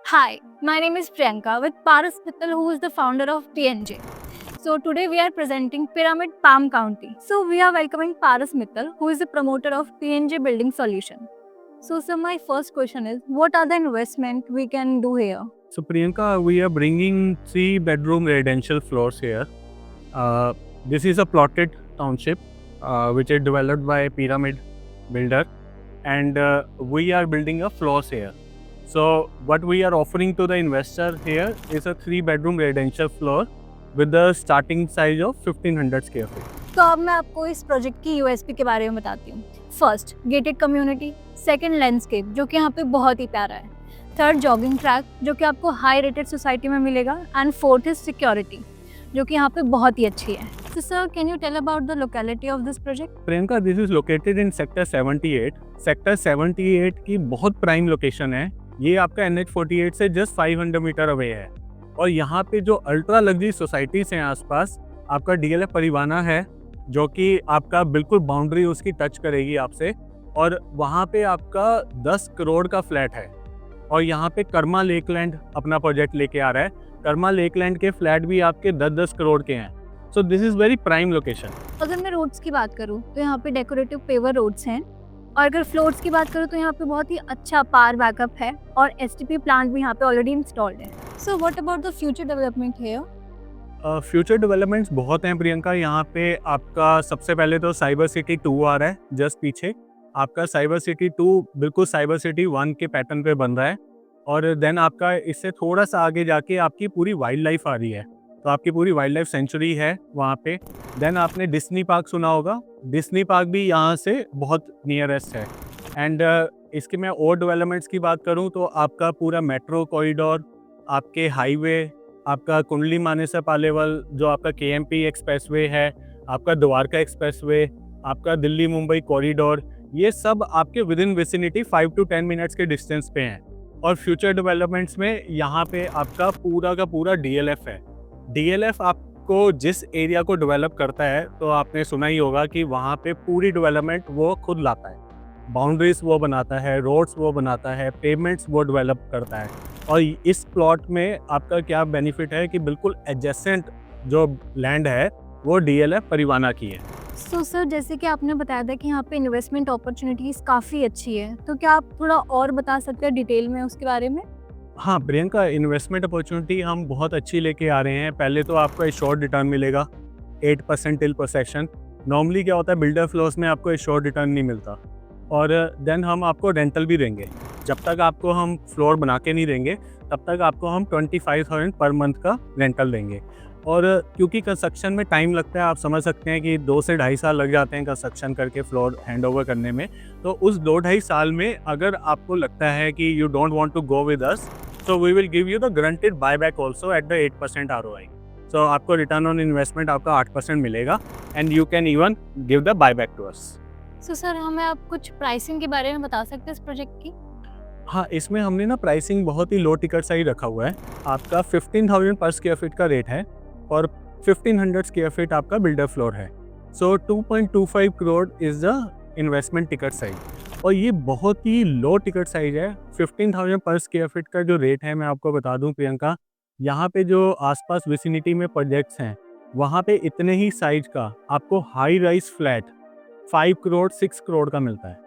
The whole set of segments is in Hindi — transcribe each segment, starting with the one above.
Hi, my name is Priyanka with Paras Mittal, who is the founder of PNJ. So today we are presenting Pyramid Palm County. So we are welcoming Paras Mittal, who is the promoter of PNJ Building Solution. So sir, my first question is, what are the investment we can do here? So Priyanka, we are bringing 3-bedroom residential floors here. This is a plotted township which is developed by Pyramid Builder, and we are building a floors here. So what we are offering to the investor here is a 3-bedroom residential floor with the starting size of 1500 square feet. तो अब मैं आपको इस प्रोजेक्ट की यूएसपी के बारे में बताती हूँ। First, gated community. Second, landscape, जो कि यहाँ पे बहुत ही प्यारा है। थर्ड, जॉगिंग ट्रैक, जो कि आपको हाई रेटेड सोसाइटी में मिलेगा। एंड फोर्थ इज सिक्योरिटी, जो कि यहाँ पे बहुत ही अच्छी है। So sir, can you tell about the locality of this project? Priyanka, this is located in sector 78। Sector 78 की बहुत प्राइम लोकेशन है। ये आपका NH48 से जस्ट 500 मीटर अवे है, और यहाँ पे जो अल्ट्रा लग्जरी सोसाइटीज हैं आसपास, आपका DLF परिवाना है, जो कि आपका बिल्कुल बाउंड्री उसकी टच करेगी आपसे, और वहाँ पे आपका 10 करोड़ का फ्लैट है। और यहाँ पे कर्मा लेकलैंड अपना प्रोजेक्ट लेके आ रहा है। कर्मा लेकलैंड के फ्लैट भी आपके 10-10 करोड़ के हैं। So this is very prime location. अगर मैं रोड्स की बात करूँ तो यहाँ पे डेकोरेटिव पेवर रोड्स हैं, और अगर फ्लोर्स की बात करूँ तो यहाँ पे बहुत ही अच्छा पावर बैकअप है, और STP प्लांट भी यहाँ पे ऑलरेडी इंस्टॉल्ड है। So what about the future development here? Future developments बहुत हैं प्रियंका। यहाँ पे आपका सबसे पहले तो साइबर सिटी 2 आ रहा है जस्ट पीछे। आपका साइबर सिटी 2 बिल्कुल साइबर सिटी 1 के पैटर्न पे बन रहा है, और देन आपका इससे थोड़ा सा आगे जाके आपकी पूरी वाइल्ड लाइफ आ रही है। तो आपकी पूरी वाइल्ड लाइफ सेंचुरी है वहाँ पे। देन आपने डिस्नी पार्क सुना होगा, डिस्नी पार्क भी यहाँ से बहुत नियरेस्ट है। एंड इसके मैं और डेवलपमेंट्स की बात करूँ तो आपका पूरा मेट्रो कॉरिडोर, आपके हाईवे, आपका कुंडली मानेसर पालेवल, जो आपका KMP एक्सप्रेसवे है, आपका द्वारका एक्सप्रेसवे, आपका दिल्ली मुंबई कॉरिडोर, ये सब आपके with in vicinity 5 to 10 minutes के डिस्टेंस पे हैं। और फ्यूचर डेवलपमेंट्स में यहाँ पे आपका पूरा का पूरा DLF है। DLF आपको जिस एरिया को डेवलप करता है, तो आपने सुना ही होगा कि वहाँ पे पूरी डेवलपमेंट वो खुद लाता है। बाउंड्रीज वो बनाता है, रोड्स वो बनाता है, पेमेंट्स वो डेवलप करता है। और इस प्लॉट में आपका क्या बेनिफिट है कि बिल्कुल एडजेसेंट जो लैंड है वो DLF परिवाना की है। सो सर, जैसे कि आपने बताया था कि यहाँ पे इन्वेस्टमेंट अपॉर्चुनिटीज काफ़ी अच्छी है, तो क्या आप थोड़ा और बता सकते हैं डिटेल में उसके बारे में? हाँ प्रियंका, इन्वेस्टमेंट अपॉर्चुनिटी हम बहुत अच्छी लेके आ रहे हैं। पहले तो आपको एश्योर्ड रिटर्न मिलेगा 8% टिल पोसेशन। नॉर्मली क्या होता है, बिल्डर फ्लोर्स में आपको एश्योर्ड रिटर्न नहीं मिलता। और देन हम आपको रेंटल भी देंगे। जब तक आपको हम फ्लोर बना के नहीं देंगे, तब तक आपको हम 25,000 पर मंथ का रेंटल देंगे। और क्योंकि कंस्ट्रक्शन में टाइम लगता है, आप समझ सकते हैं कि 2 से 2.5 साल लग जाते हैं कंस्ट्रक्शन करके फ्लोर हैंड ओवर करने में। तो उस 2-2.5 साल में अगर आपको लगता है कि you don't want to go with us, so we will give you the guaranteed buyback also at the 8% ROI। So आपको रिटर्न ऑन इन्वेस्टमेंट आपका 8% मिलेगा, and you can even give the buyback to us. So sir, हमें आप कुछ प्राइसिंग के बारे में बता सकते हैं इस प्रोजेक्ट की? हाँ, इसमें हमने ना प्राइसिंग बहुत ही लो टिकट साइज रखा हुआ है। आपका 15,000 पर स्क्वायर फीट का रेट है, और 1500 स्क्वायर फीट आपका बिल्डर फ्लोर है। सो 2.25 crore is the investment ticket size, और ये बहुत ही लो टिकट साइज है। 15,000 पर स्क्वायर फीट का जो रेट है, मैं आपको बता दूं प्रियंका, यहाँ पे जो आसपास विसिनिटी में प्रोजेक्ट्स हैं, वहाँ पे इतने ही साइज का आपको high rise flat 5 crore 6 crore का मिलता है।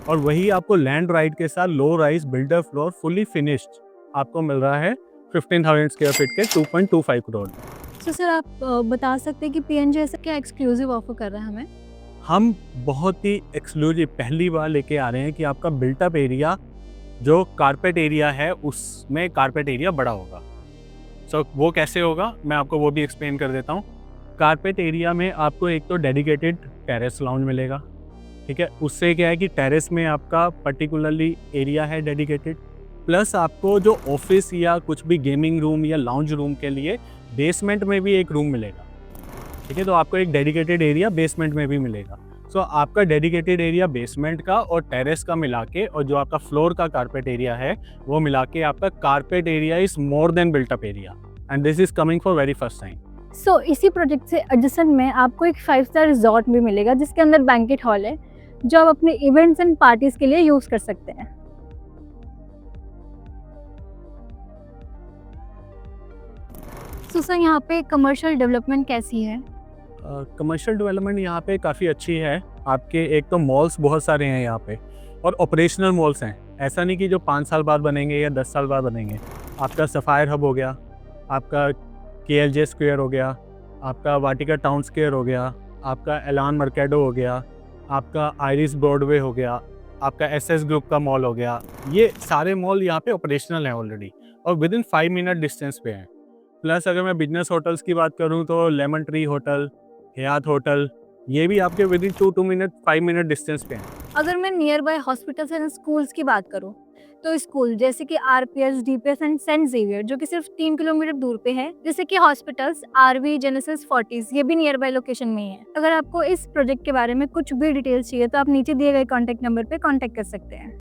और वही आपको लैंड राइट के साथ low rise builder floor fully finished आपको मिल रहा है 15,000 स्क्वायर फीट के 2.25 करोड़। तो सर, आप बता सकते हैं कि PNJ ऐसा क्या एक्सक्लूसिव ऑफर कर रहा है हमें? हम बहुत ही एक्सक्लूसिव पहली बार लेके आ रहे हैं कि आपका बिल्टअप एरिया जो कारपेट एरिया है, उसमें कारपेट एरिया बड़ा होगा। सो वो कैसे होगा, मैं आपको वो भी एक्सप्लेन कर देता हूँ। कारपेट एरिया में आपको एक तो डेडिकेटेड टेरेस लाउंज मिलेगा, ठीक है। उससे क्या है कि टेरेस में आपका पर्टिकुलरली एरिया है डेडिकेटेड, प्लस आपको जो ऑफिस या कुछ भी गेमिंग रूम या लाउंज रूम के लिए बेसमेंट में भी एक रूम मिलेगा, ठीक है। तो आपको एक डेडिकेटेड एरिया बेसमेंट में भी मिलेगा। सो आपका डेडिकेटेड एरिया बेसमेंट का और टेरेस का मिला के, और जो आपका फ्लोर का कारपेट एरिया है वो मिला के, आपका carpet area is more than built up area, and this is coming for very first time. So इसी प्रोजेक्ट से एडजेसेंट में आपको एक 5 स्टार रिजॉर्ट भी मिलेगा, जिसके अंदर बैंकेट हॉल है, जो आप अपने इवेंट्स एंड पार्टीज के लिए यूज कर सकते हैं। सो सर यहाँ पे कमर्शियल डेवलपमेंट कैसी है? कमर्शियल डेवलपमेंट यहाँ पे काफ़ी अच्छी है। आपके एक तो मॉल्स बहुत सारे हैं यहाँ पे और ऑपरेशनल मॉल्स हैं। ऐसा नहीं कि जो 5 साल बाद बनेंगे या 10 साल बाद बनेंगे। आपका सफ़ायर हब हो गया, आपका KLJ स्क्वायर हो गया, आपका वाटिका टाउन स्क्वायर हो गया, आपका एलान मर्केडो हो गया, आपका आइरिस ब्रॉडवे हो गया, आपका SS ग्रुप का मॉल हो गया। ये सारे मॉल यहाँ पे ऑपरेशनल हैं ऑलरेडी और विदिन 5 मिनट डिस्टेंस पे हैं। प्लस अगर मैं बिजनेस होटल्स की बात करूँ तो lemon tree hotel, Hyatt hotel, ये भी आपके विदिन 2 मिनट 5 मिनट डिस्टेंस पे हैं। अगर मैं near by hospitals and schools की बात करूँ, तो स्कूल जैसे कि RPS, DPS and Saint Xavier जो कि सिर्फ 3 किलोमीटर दूर पे है, जैसे कि हॉस्पिटल्स RV, जेनेसिस, फोर्टिस, ये भी नियर बाय लोकेशन में ही है। अगर आपको इस प्रोजेक्ट के बारे में कुछ भी डिटेल्स चाहिए तो आप नीचे दिए गए कॉन्टैक्ट नंबर पे कॉन्टैक्ट कर सकते हैं।